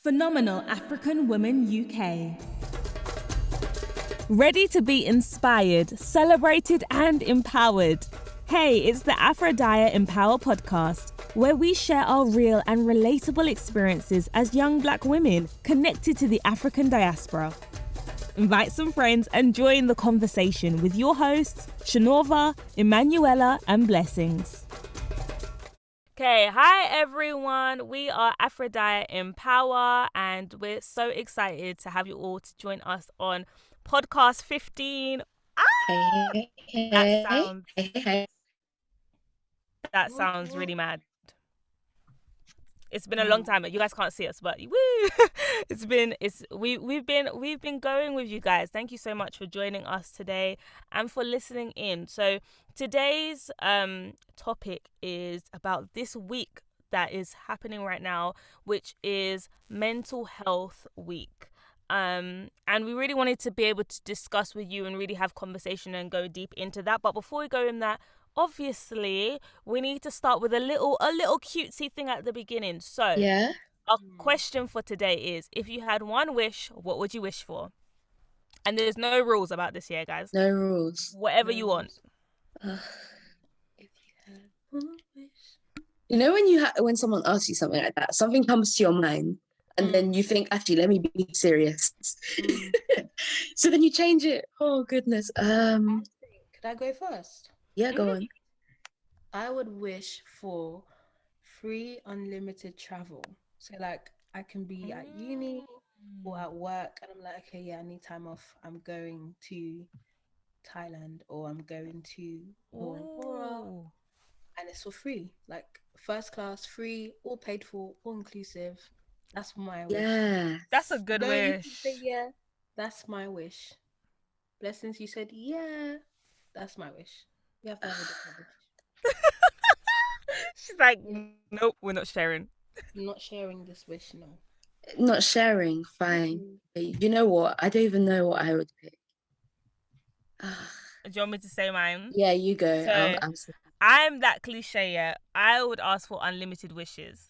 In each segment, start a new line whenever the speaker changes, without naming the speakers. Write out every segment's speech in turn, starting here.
Phenomenal African Women UK. Ready to be inspired, celebrated, and empowered? Hey, it's the Afrodia Empower podcast, where we share our real and relatable experiences as young Black women connected to the African diaspora. Invite some friends and join the conversation with your hosts, Shernorva, Emmanuella, and Blessings. Okay, hi everyone. We are Afrodia Empower, and we're so excited to have you all to join us on podcast 15.
Hey.
That sounds really mad. It's been a long time. You guys can't see us, but woo! We've been going with you guys. Thank you so much for joining us today and for listening in. So today's topic is about this week that is happening right now, which is Mental Health Week. And we really wanted to be able to discuss with you and really have conversation and go deep into that. But before we go in that, obviously, we need to start with a little cutesy thing at the beginning. So,
Yeah.
Our question for today is, if you had one wish, what would you wish for? And there's no rules about this here, guys.
No rules.
Whatever you want.
If you had one wish. You know when someone asks you something like that, something comes to your mind, and then you think, actually, let me be serious. So then you change it. Oh goodness.
Could I go first?
Yeah, go on.
I would wish for free unlimited travel. So like I can be at uni or at work and I'm like, okay, yeah, I need time off. I'm going to Thailand or I'm going to Bora Bora, and it's for free. Like first class, free, all paid for, all inclusive. That's my wish.
Yeah.
That's a good wish.
You say, yeah, that's my wish. Blessings, you said, yeah, that's my wish. We have to have a different wish.
She's like, nope, we're not sharing.
I'm not sharing this wish, no.
Not sharing, fine. You know what? I don't even know what I would pick.
Do you want me to say mine?
Yeah, you go.
So, I'm that cliche, yeah. I would ask for unlimited wishes.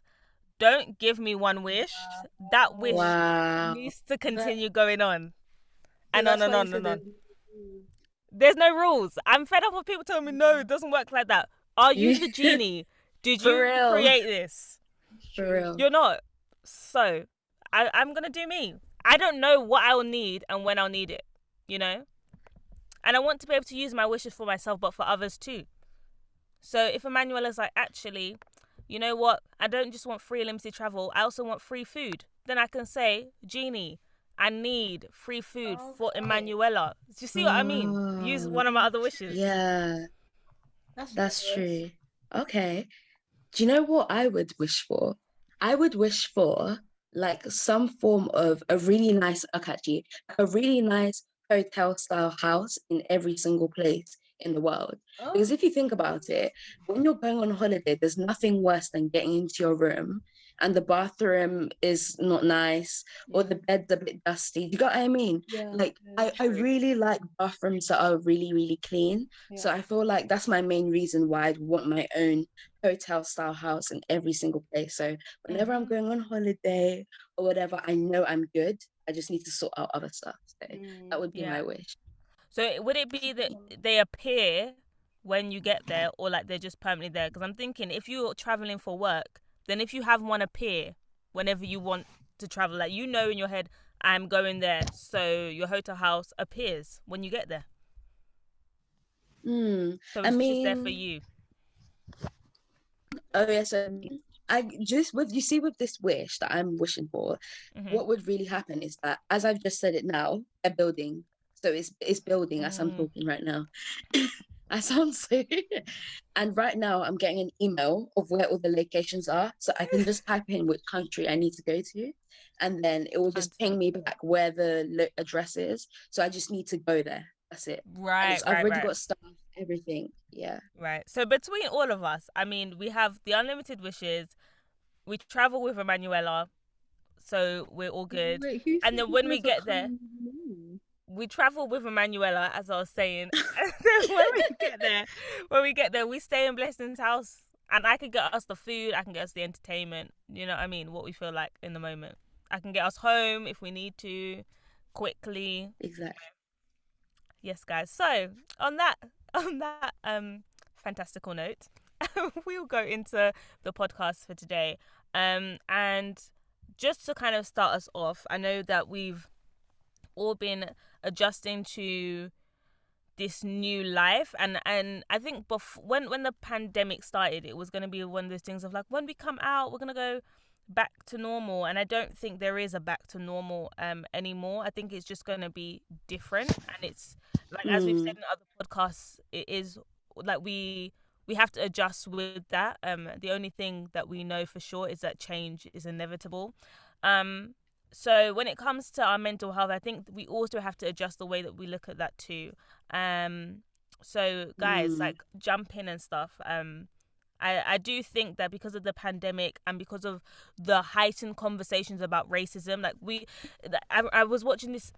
Don't give me one wish. That wish needs to continue going on. And on. There's no rules. I'm fed up of people telling me, no, it doesn't work like that. Are you the genie? Did you create this?
For real.
You're not. So, I'm going to do me. I don't know what I'll need and when I'll need it, you know? And I want to be able to use my wishes for myself, but for others too. So, if Emmanuella's like, actually, you know what? I don't just want free limited travel. I also want free food. Then I can say, genie, I need free food for Emmanuella. Do you see what I mean? Use one of my other wishes.
Yeah. That's true. Okay. Do you know what I would wish for? I would wish for like some form of a really nice hotel style house in every single place in the world. Because if you think about it, when you're going on holiday, there's nothing worse than getting into your room and the bathroom is not nice or the bed's a bit dusty. You got what I mean?
Yeah,
like I really like bathrooms that are really, really clean.
Yeah.
So I feel like that's my main reason why I'd want my own hotel style house in every single place. So whenever I'm going on holiday or whatever, I know I'm good. I just need to sort out other stuff. So that would be my wish.
So would it be that they appear when you get there or like they're just permanently there? Because I'm thinking if you're traveling for work, then if you have one appear whenever you want to travel, like you know in your head, I'm going there. So your hotel house appears when you get there. So it's just there for you.
Oh yeah, so I just with this wish that I'm wishing for, what would really happen is that as I've just said it now, they're building. So it's building as I'm talking right now. I sound so and right now I'm getting an email of where all the locations are. So I can just type in which country I need to go to and then it will just ping me back where the address is. So I just need to go there. That's it.
Right.
I've already got stuff, everything. Yeah.
Right. So between all of us, I mean, we have the unlimited wishes. We travel with Emmanuella, so we're all good.
Wait,
and then when we get there, we travel with Emmanuella, as I was saying. And then when we get there, we stay in Blessing's house, and I can get us the food, I can get us the entertainment. You know what I mean? What we feel like in the moment. I can get us home if we need to quickly.
Exactly.
Yes, guys. So on that fantastical note, we'll go into the podcast for today. And just to kind of start us off, I know that we've all been adjusting to this new life, and I think when the pandemic started, it was going to be one of those things of like, when we come out, we're going to go back to normal, and I don't think there is a back to normal anymore. I think it's just going to be different, and it's like, as we've said in other podcasts, it is like we have to adjust with that. The only thing that we know for sure is that change is inevitable. So when it comes to our mental health, I think we also have to adjust the way that we look at that too. So guys, like, jump in and stuff. I do think that because of the pandemic and because of the heightened conversations about racism, like I was watching this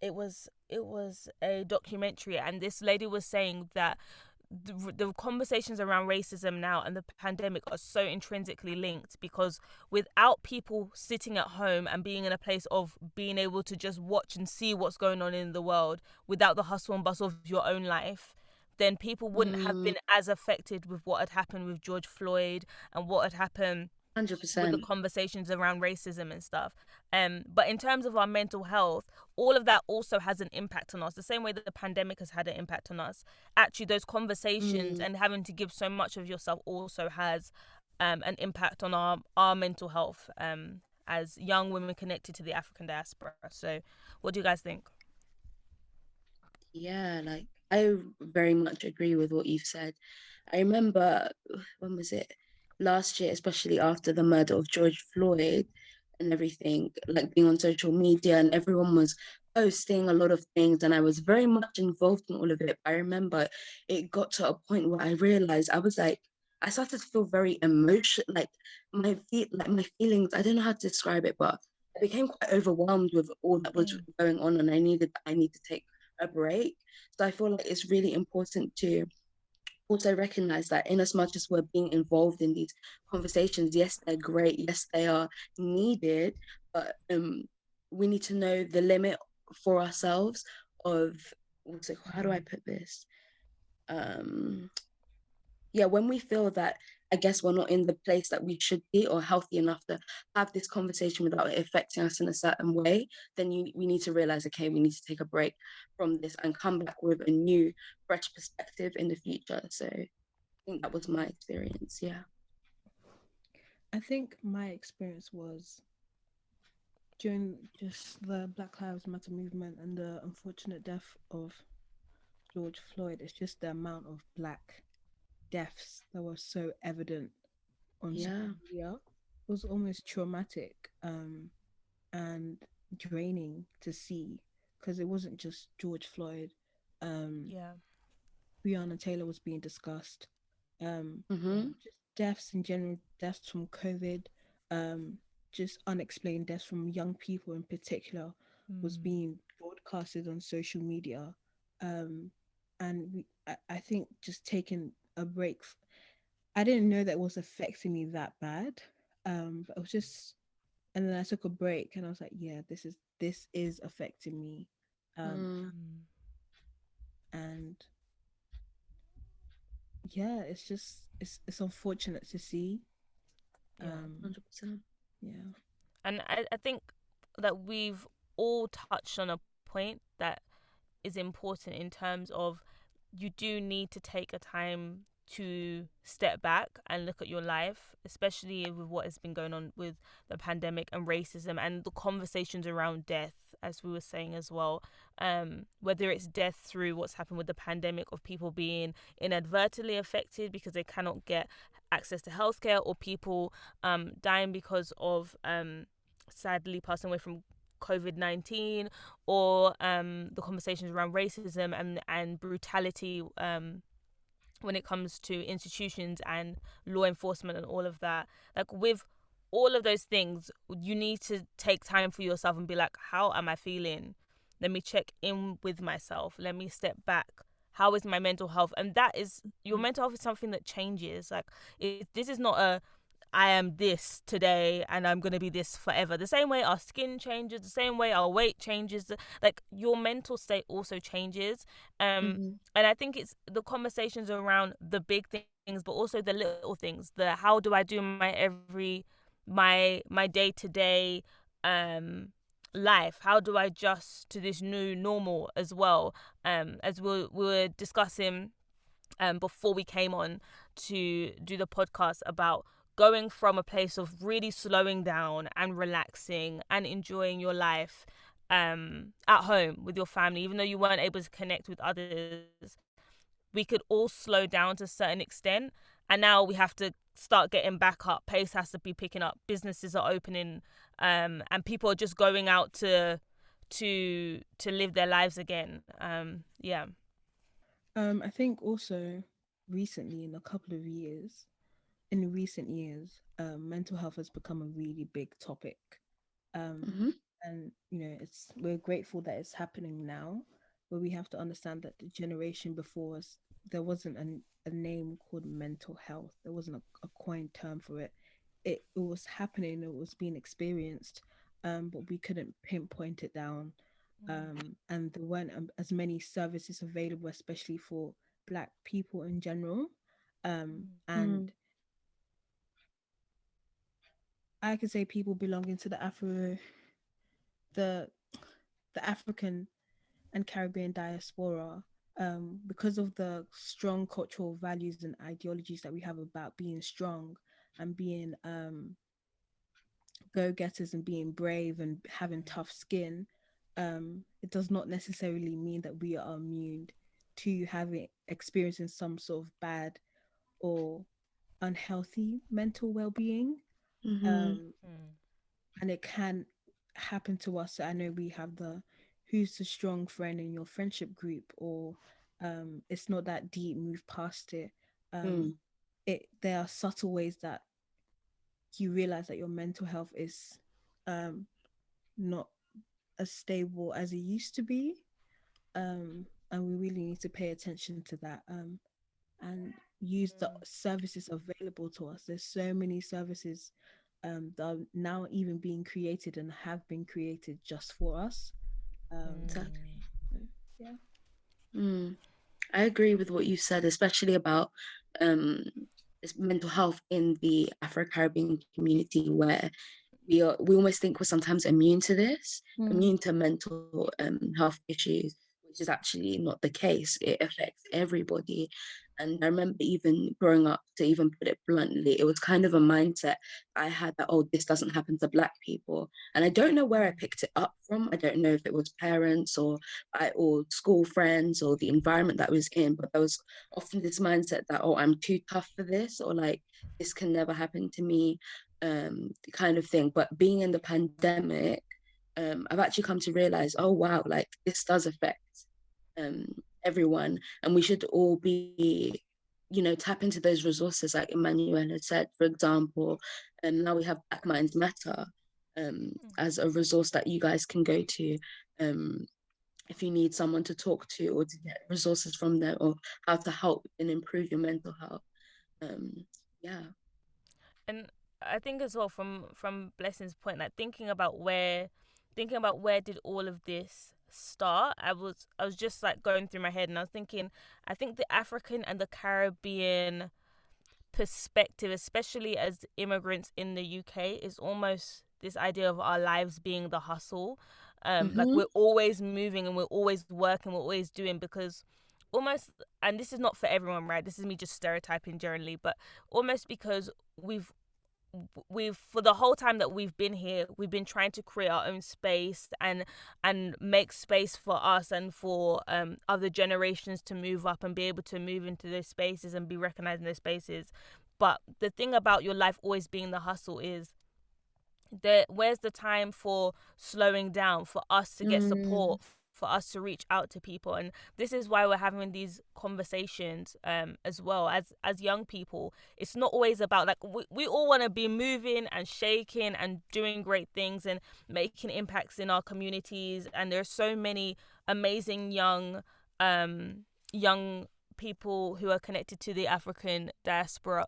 it was a documentary, and this lady was saying that the conversations around racism now and the pandemic are so intrinsically linked, because without people sitting at home and being in a place of being able to just watch and see what's going on in the world without the hustle and bustle of your own life, then people wouldn't have been as affected with what had happened with George Floyd and what had happened with the
100%.
conversations around racism and stuff. But in terms of our mental health, all of that also has an impact on us. The same way that the pandemic has had an impact on us. Actually, those conversations and having to give so much of yourself also has an impact on our mental health as young women connected to the African diaspora. So what do you guys think?
Yeah, like I very much agree with what you've said. I remember, when was it? Last year, especially after the murder of George Floyd and everything, like being on social media and everyone was posting a lot of things, and I was very much involved in all of it. I remember it got to a point where I realized I was like, I started to feel very emotional, like my feelings. I don't know how to describe it, but I became quite overwhelmed with all that was going on, and I need to take a break. So I feel like it's really important to also recognize that, in as much as we're being involved in these conversations, yes, they're great, yes, they are needed, but we need to know the limit for ourselves of, how do I put this? Um, yeah, when we feel that, I guess, we're not in the place that we should be or healthy enough to have this conversation without it affecting us in a certain way, then we need to realize, okay, we need to take a break from this and come back with a new, fresh perspective in the future. So I think that was my experience. Yeah.
I think my experience was during just the Black Lives Matter movement and the unfortunate death of George Floyd. It's just the amount of black deaths that were so evident on
Yeah.
social media. It was almost traumatic and draining to see, because it wasn't just George Floyd. Um,
Yeah.
Breonna Taylor was being discussed.
Mm-hmm.
Just deaths in general, deaths from COVID, um, just unexplained deaths from young people in particular was being broadcasted on social media. Um, and I think just taking a break, I didn't know that it was affecting me that bad. But it was just, and then I took a break and I was like, yeah, this is affecting me. Um, and yeah, it's just it's unfortunate to see.
Yeah.
Um,
100%.
yeah.
And I think that we've all touched on a point that is important in terms of, you do need to take a time to step back and look at your life, especially with what has been going on with the pandemic and racism and the conversations around death, as we were saying as well. Whether it's death through what's happened with the pandemic, of people being inadvertently affected because they cannot get access to healthcare, or people dying because of sadly passing away from COVID-19, or the conversations around racism and brutality when it comes to institutions and law enforcement and all of that. Like, with all of those things, you need to take time for yourself and be like, how am I feeling? Let me check in with myself. Let me step back. How is my mental health? And that is, your mental health is something that changes. Like, this is not I am this today and I'm going to be this forever. The same way our skin changes, the same way our weight changes, like your mental state also changes.
Mm-hmm.
And I think it's the conversations around the big things, but also the little things. The how do I do my day to day life? How do I adjust to this new normal as well? As we were discussing before we came on to do the podcast about going from a place of really slowing down and relaxing and enjoying your life at home with your family, even though you weren't able to connect with others, we could all slow down to a certain extent. And now we have to start getting back up. Pace has to be picking up. Businesses are opening, and people are just going out to live their lives again. Yeah.
I think also recently, in recent years, mental health has become a really big topic. Um,
Mm-hmm.
and we're grateful that it's happening now, but we have to understand that the generation before us, there wasn't a name called mental health. There wasn't a coined term for it. It was happening, it was being experienced, but we couldn't pinpoint it down. And there weren't as many services available, especially for Black people in general. And I could say people belonging to the the African and Caribbean diaspora, because of the strong cultural values and ideologies that we have about being strong and being go-getters and being brave and having tough skin, it does not necessarily mean that we are immune to having experiencing some sort of bad or unhealthy mental well-being.
Mm-hmm.
Um, and it can happen to us. So I know we have the who's the strong friend in your friendship group, or it's not that deep, move past it.
Mm.
There are subtle ways that you realize that your mental health is not as stable as it used to be. And we really need to pay attention to that, and use the services available to us. There's so many services that are now even being created and have been created just for us.
Exactly.
So, yeah.
Mm. I agree with what you said, especially about um, mental health in the Afro-Caribbean community, where we almost think we're sometimes immune to this, immune to mental health issues, which is actually not the case. It affects everybody. And I remember even growing up, to even put it bluntly, it was kind of a mindset I had that, oh, this doesn't happen to Black people. And I don't know where I picked it up from. I don't know if it was parents or school friends or the environment that I was in, but there was often this mindset that, oh, I'm too tough for this, or like, this can never happen to me, kind of thing. But being in the pandemic, I've actually come to realize, oh wow, like this does affect um, everyone, and we should all be, tap into those resources, like Emmanuella said, for example. And now we have Black Minds Matter as a resource that you guys can go to. If you need someone to talk to or to get resources from them, or how to help and improve your mental health. Um, yeah.
And I think as well, from Blessing's point, like thinking about where did all of this start. I was just like going through my head, and I was thinking, I think the African and the Caribbean perspective, especially as immigrants in the UK, is almost this idea of our lives being the hustle. Like
Mm-hmm.
we're always moving and we're always working, we're always doing, because almost, and this is not for everyone, right? This is me just stereotyping generally, but almost because we've for the whole time that we've been here, we've been trying to create our own space and make space for us and for other generations to move up and be able to move into those spaces and be recognized in those spaces. But the thing about your life always being the hustle is where's the time for slowing down, for us to get
Mm.
support, for us to reach out to people? And this is why we're having these conversations as well as young people. It's not always about, like, we all want to be moving and shaking and doing great things and making impacts in our communities, and there's so many amazing young people who are connected to the African diaspora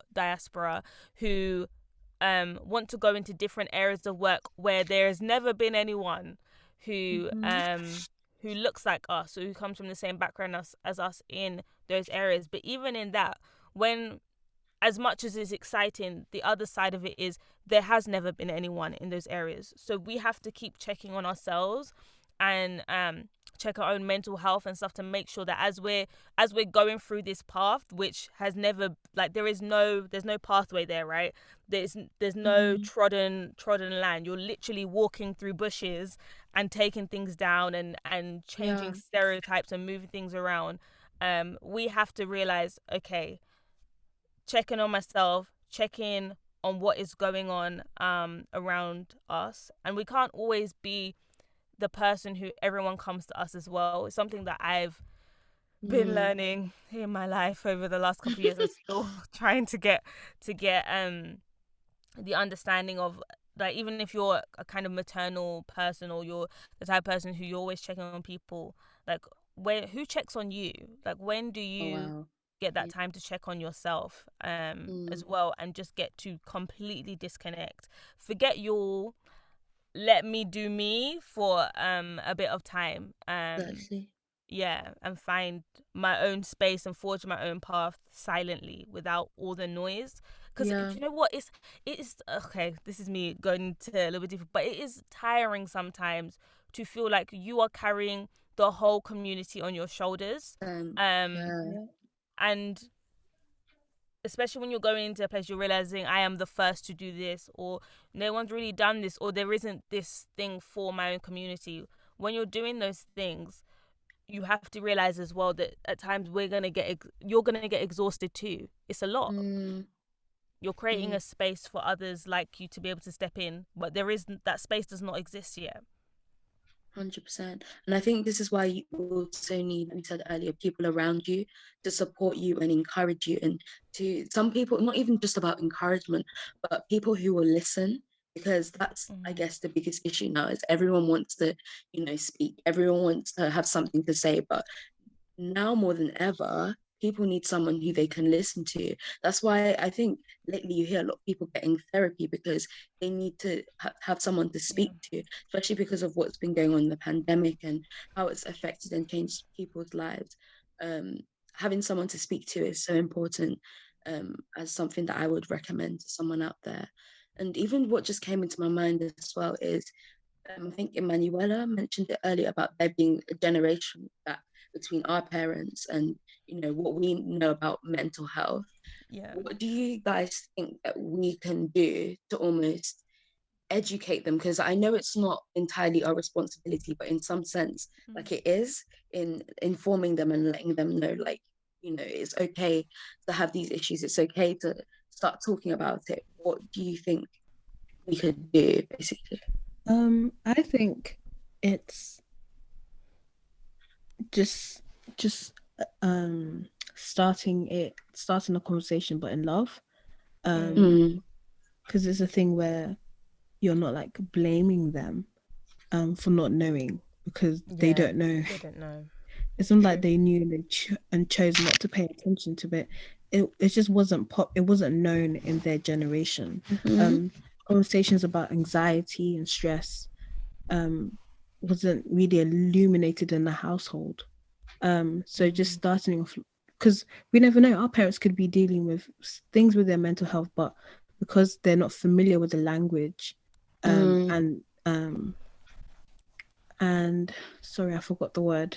who want to go into different areas of work where there has never been anyone who who looks like us or who comes from the same background as us in those areas. But even in that, when as much as it's exciting, the other side of it is there has never been anyone in those areas. So we have to keep checking on ourselves and check our own mental health and stuff to make sure that as we're going through this path, which has never, like, there's no pathway there, right? There's no trodden land. You're literally walking through bushes and taking things down and changing stereotypes and moving things around. We have to realize, okay, checking on myself, checking on what is going on around us. And we can't always be the person who everyone comes to us as well. It's something that I've been learning in my life over the last couple of years. I'm still trying to get the understanding of, like, even if you're a kind of maternal person or you're the type of person who you're always checking on people, like, who checks on you? Like, when do you get that time to check on yourself as well, and just get to completely disconnect, forget your, let me do me for a bit of time, and find my own space and forge my own path silently without all the noise. Because you know what, it's okay, this is me going to a little bit different, but it is tiring sometimes to feel like you are carrying the whole community on your shoulders. And especially when you're going into a place, you're realizing I am the first to do this, or no one's really done this, or there isn't this thing for my own community. When you're doing those things, you have to realize as well that at times you're gonna get exhausted too. It's a lot. You're creating a space for others like you to be able to step in, but that space does not exist yet.
100%. And I think this is why you also need, like we said earlier, people around you to support you and encourage you. And to some people, not even just about encouragement, but people who will listen, because that's, I guess, the biggest issue now is everyone wants to, speak. Everyone wants to have something to say. But now more than ever, people need someone who they can listen to. That's why I think lately you hear a lot of people getting therapy, because they need to have someone to speak to, especially because of what's been going on in the pandemic and how it's affected and changed people's lives. Having someone to speak to is so important, as something that I would recommend to someone out there. And even what just came into my mind as well is, I think Emmanuella mentioned it earlier about there being a generation gap between our parents and what we know about mental health. What do you guys think that we can do to almost educate them? Because I know it's not entirely our responsibility, but in some sense, like, it is, in informing them and letting them know, like, it's okay to have these issues, it's okay to start talking about it. What do you think we could do, basically?
I think it's just starting a conversation, but in love, because it's a thing where you're not, like, blaming them for not knowing, because they don't know. It's not like they knew and chose not to pay attention to it. It just wasn't it wasn't known in their generation. Conversations about anxiety and stress wasn't really illuminated in the household. So just starting off, because we never know, our parents could be dealing with things with their mental health, but because they're not familiar with the language, and sorry, I forgot the word.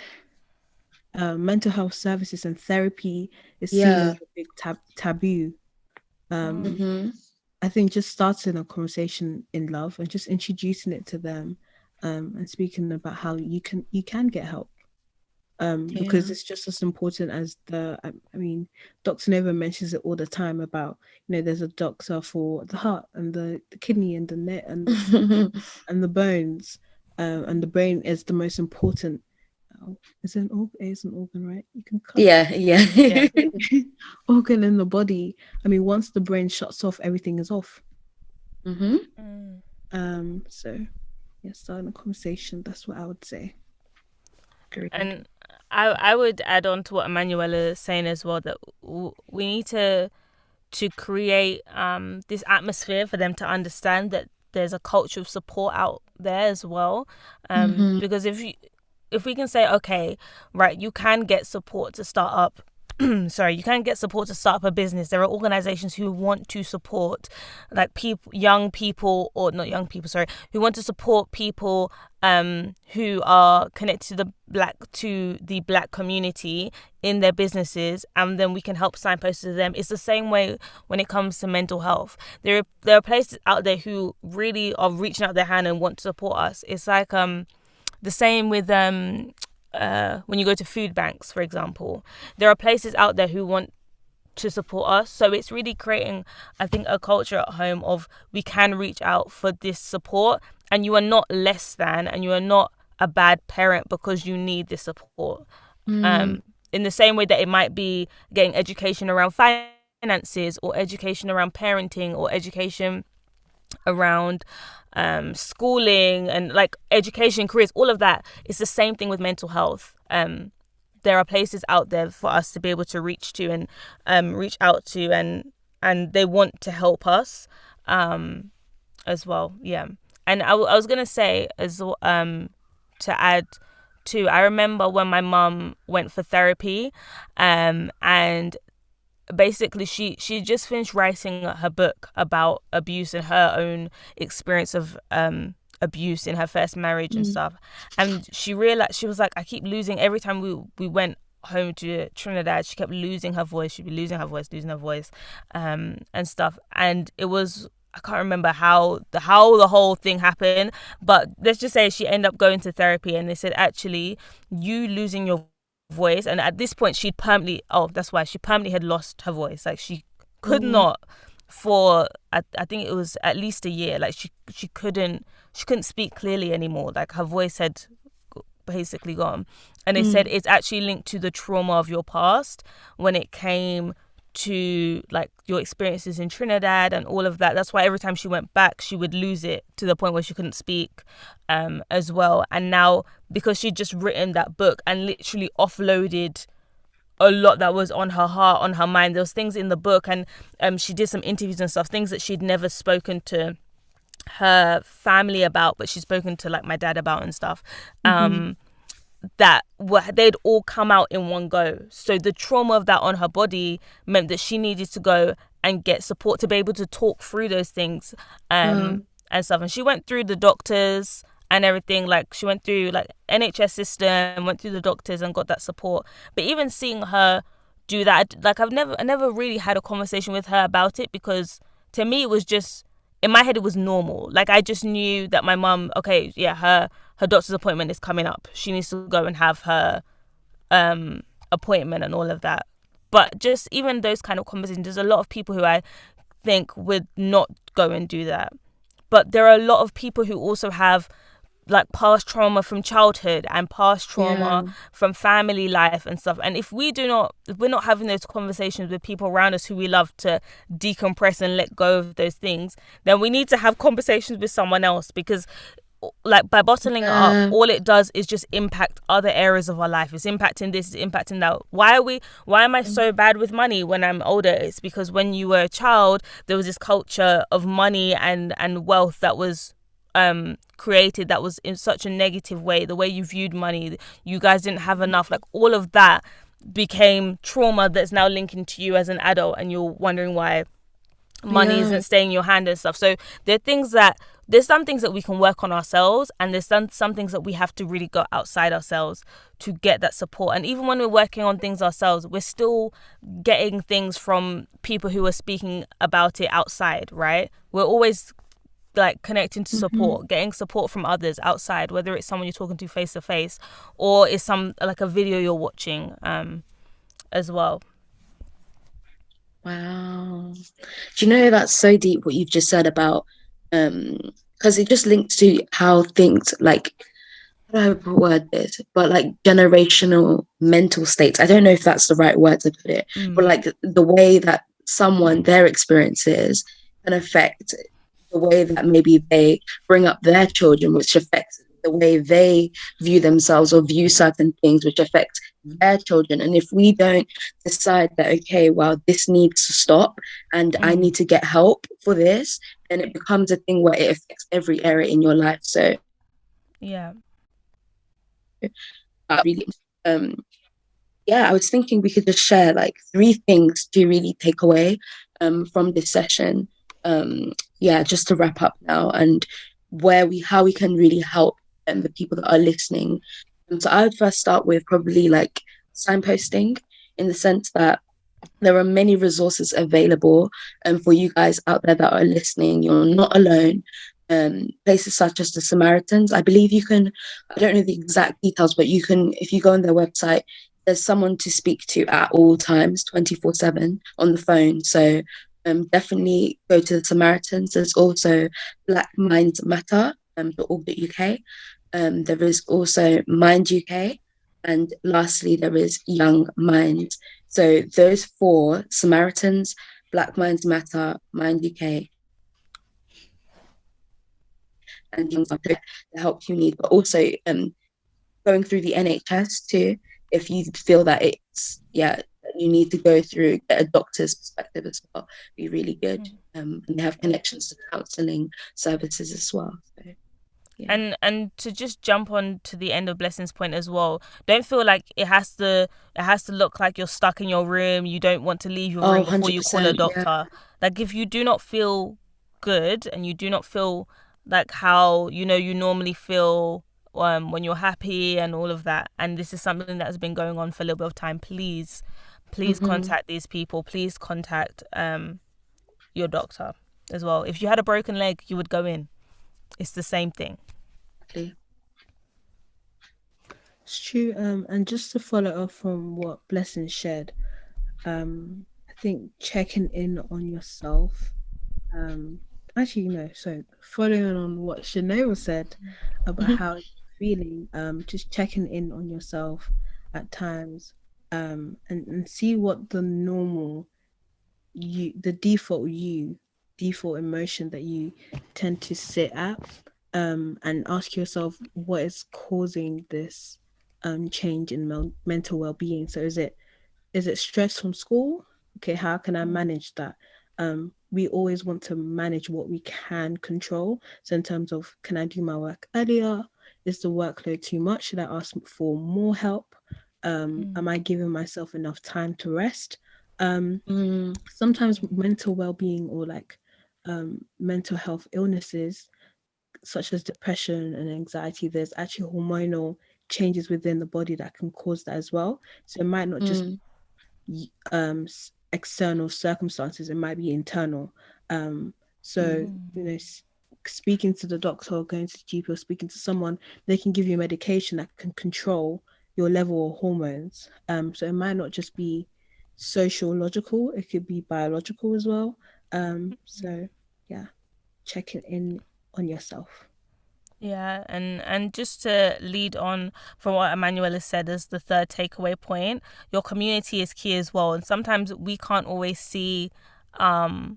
Mental health services and therapy is seen as a big taboo. I think just starting a conversation in love and just introducing it to them, and speaking about how you can get help, because it's just as important as I mean, Dr. Nova mentions it all the time about, there's a doctor for the heart and the kidney and the neck and and the bones, and the brain is the most important. Is it an organ, right? You can cut.
Yeah.
Organ in the body. I mean, once the brain shuts off, everything is off. So starting a conversation, that's what I would say.
And I would add on to what Emmanuella is saying as well, that we need to to create this atmosphere for them to understand that there's a culture of support out there as well. Because if we can say, okay, right, you can get support to start up you can get support to start up a business. There are organizations who want to support like young people, or not young people, sorry, who want to support people who are connected to the black community in their businesses, and then we can help signpost to them. It's the same way when it comes to mental health. There are places out there who really are reaching out their hand and want to support us. It's like the same with when you go to food banks, for example. There are places out there who want to support us. So it's really creating, I think, a culture at home of we can reach out for this support, and you are not less than, and you are not a bad parent because you need this support. In the same way that it might be getting education around finances, or education around parenting, or education around schooling, and like education, careers, all of that. It's the same thing with mental health. There are places out there for us to be able to reach to and reach out to, and they want to help us as well. Yeah. And I was gonna say as to add to, I remember when my mum went for therapy, and basically she just finished writing her book about abuse and her own experience of abuse in her first marriage and stuff. And she realized, she was like, I keep losing every time we went home to Trinidad. She kept losing her voice. She'd be losing her voice and stuff. And it was, I can't remember how the whole thing happened, but let's just say she ended up going to therapy, and they said, actually, you losing your voice, and at this point she permanently had lost her voice. Like she could not, for I think it was at least a year, like she couldn't speak clearly anymore. Like her voice had basically gone. And they said it's actually linked to the trauma of your past when it came to like your experiences in Trinidad and all of that. That's why every time she went back, she would lose it to the point where she couldn't speak as well. And now, because she'd just written that book and literally offloaded a lot that was on her heart, on her mind, there was things in the book, and she did some interviews and stuff, things that she'd never spoken to her family about, but she'd spoken to like my dad about and stuff. That they'd all come out in one go. So the trauma of that on her body meant that she needed to go and get support to be able to talk through those things and stuff. And she went through the doctors and everything. Like she went through like NHS system, went through the doctors and got that support. But even seeing her do that, like I never really had a conversation with her about it, because to me it was just, in my head it was normal. Like I just knew that my mum, okay, yeah, her doctor's appointment is coming up. She needs to go and have her appointment and all of that. But just even those kind of conversations, there's a lot of people who I think would not go and do that. But there are a lot of people who also have like past trauma from childhood and past trauma from family life and stuff. And if we're not having those conversations with people around us who we love to decompress and let go of those things, then we need to have conversations with someone else, because like by bottling it up, all it does is just impact other areas of our life. It's impacting this, it's impacting that. Why am I so bad with money when I'm older? It's because when you were a child, there was this culture of money and wealth that was created that was in such a negative way. The way you viewed money, you guys didn't have enough, like all of that became trauma that's now linking to you as an adult, and you're wondering why money isn't staying in your hand and stuff. So there's some things that we can work on ourselves, and there's some things that we have to really go outside ourselves to get that support. And even when we're working on things ourselves, we're still getting things from people who are speaking about it outside, right? We're always like connecting to support, getting support from others outside, whether it's someone you're talking to face to face, or it's some like a video you're watching as well.
Wow. Do you know, that's so deep what you've just said about because it just links to how things like, how do I word this, but like generational mental states. I don't know if that's the right word to put it, but like the way that their experiences can affect the way that maybe they bring up their children, which affects the way they view themselves or view certain things which affect their children. And if we don't decide that, okay, well, this needs to stop and I need to get help for this, then it becomes a thing where it affects every area in your life. So
yeah.
really, yeah, I was thinking we could just share like 3 things to really take away from this session. Yeah, just to wrap up now, and how we can really help the people that are listening. So I would first start with probably like signposting, in the sense that there are many resources available for you guys out there that are listening. You're not alone. Places such as the Samaritans, I believe you can, I don't know the exact details, but you can, if you go on their website, there's someone to speak to at all times, 24/7 on the phone. So definitely go to the Samaritans. There's also Black Minds Matter, .org.uk. There is also Mind UK. And lastly, there is Young Minds. So those 4, Samaritans, Black Minds Matter, Mind UK, and Young Minds, the help you need. But also going through the NHS too, if you feel that you need to go through, get a doctor's perspective as well, be really good. And they have connections to counselling services as well. So, yeah.
And to just jump on to the end of Blessing's point as well, don't feel like it has to look like you're stuck in your room, you don't want to leave your room before you call a doctor. Yeah. Like if you do not feel good and you do not feel like how you normally feel when you're happy and all of that, and this is something that has been going on for a little bit of time, please contact these people. Please contact your doctor as well. If you had a broken leg, you would go in. It's the same thing.
It's true. And just to follow up from what Blessing shared, I think checking in on yourself. Actually, no. So following on what Shernorva said about how you're feeling, just checking in on yourself at times, and see what the normal the default emotion that you tend to sit at, and ask yourself what is causing this change in mental well-being. So is it stress from school? Okay, how can I manage that? We always want to manage what we can control. So in terms of, can I do my work earlier? Is the workload too much? Should I ask for more help? Am I giving myself enough time to rest? Sometimes mental well-being or like mental health illnesses such as depression and anxiety, there's actually hormonal changes within the body that can cause that as well. So it might not just external circumstances, it might be internal. So speaking to the doctor or going to the GP or speaking to someone, they can give you medication that can control your level of hormones. So it might not just be sociological, it could be biological as well. So yeah, check it in on yourself.
Yeah, and just to lead on from what Emmanuella said as the third takeaway point, your community is key as well. And sometimes we can't always see our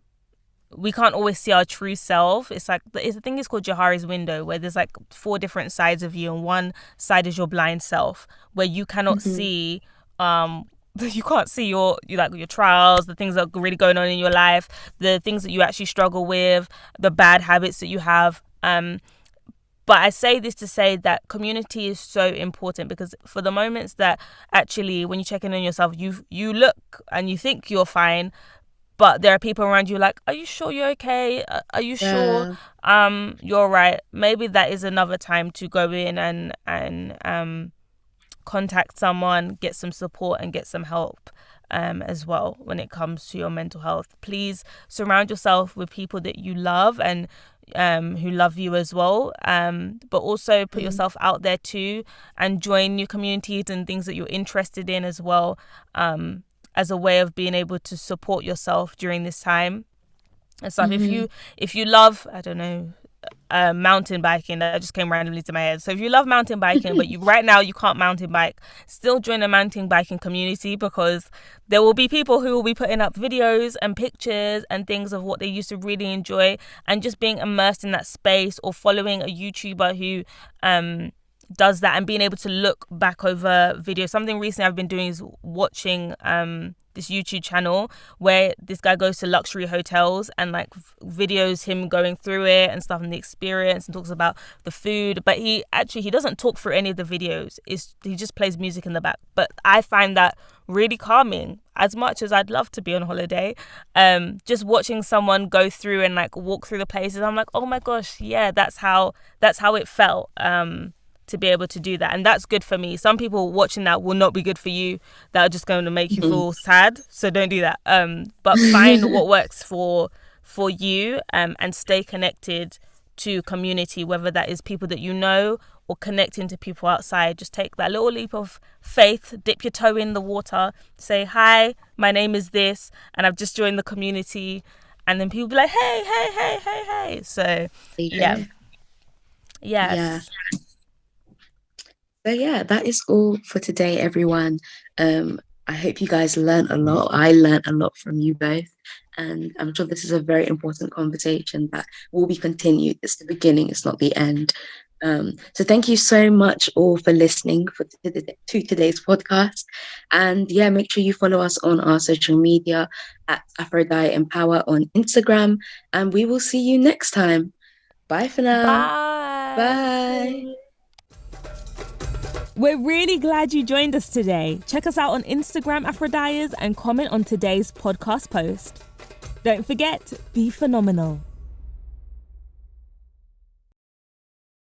true self. It's like the thing is called Johari's window, where there's like 4 different sides of you, and one side is your blind self, where you cannot see you can't see your trials, the things that are really going on in your life, the things that you actually struggle with, the bad habits that you have. But I say this to say that community is so important, because for the moments that actually when you check in on yourself, you look and you think you're fine, but there are people around you like, are you sure you're okay? Are you sure you're right? Maybe that is another time to go in and contact someone, get some support and get some help as well when it comes to your mental health. Please surround yourself with people that you love and who love you as well, but also put yourself out there too, and join new communities and things that you're interested in as well, as a way of being able to support yourself during this time and stuff. If you love, I don't know, mountain biking that just came randomly to my head. So if you love mountain biking, but right now you can't mountain bike, still join the mountain biking community, because there will be people who will be putting up videos and pictures and things of what they used to really enjoy, and just being immersed in that space, or following a YouTuber who does that and being able to look back over videos. Something recently I've been doing is watching this YouTube channel where this guy goes to luxury hotels and like videos him going through it and stuff, and the experience, and talks about the food. But he doesn't talk through any of the videos. He just plays music in the back. But I find that really calming. As much as I'd love to be on holiday, just watching someone go through and like walk through the places, I'm like, oh my gosh, yeah, that's how it felt. To be able to do that, and that's good for me. Some people watching that will not be good for you. That are just going to make you feel sad, so don't do that. But find what works for you, and stay connected to community, whether that is people that you know or connecting to people outside. Just take that little leap of faith, dip your toe in the water, say, hi, my name is this, and I've just joined the community, and then people be like, hey. So yeah.
So yeah, that is all for today, everyone. I hope you guys learned a lot. I learned a lot from you both, and I'm sure this is a very important conversation that will be continued. It's the beginning, it's not the end. So thank you so much all for listening to today's podcast. And yeah, make sure you follow us on our social media at Afrodia Empower on Instagram, and we will see you next time. Bye for now. Bye.
We're really glad you joined us today. Check us out on Instagram, Afrodias, and comment on today's podcast post. Don't forget, be phenomenal.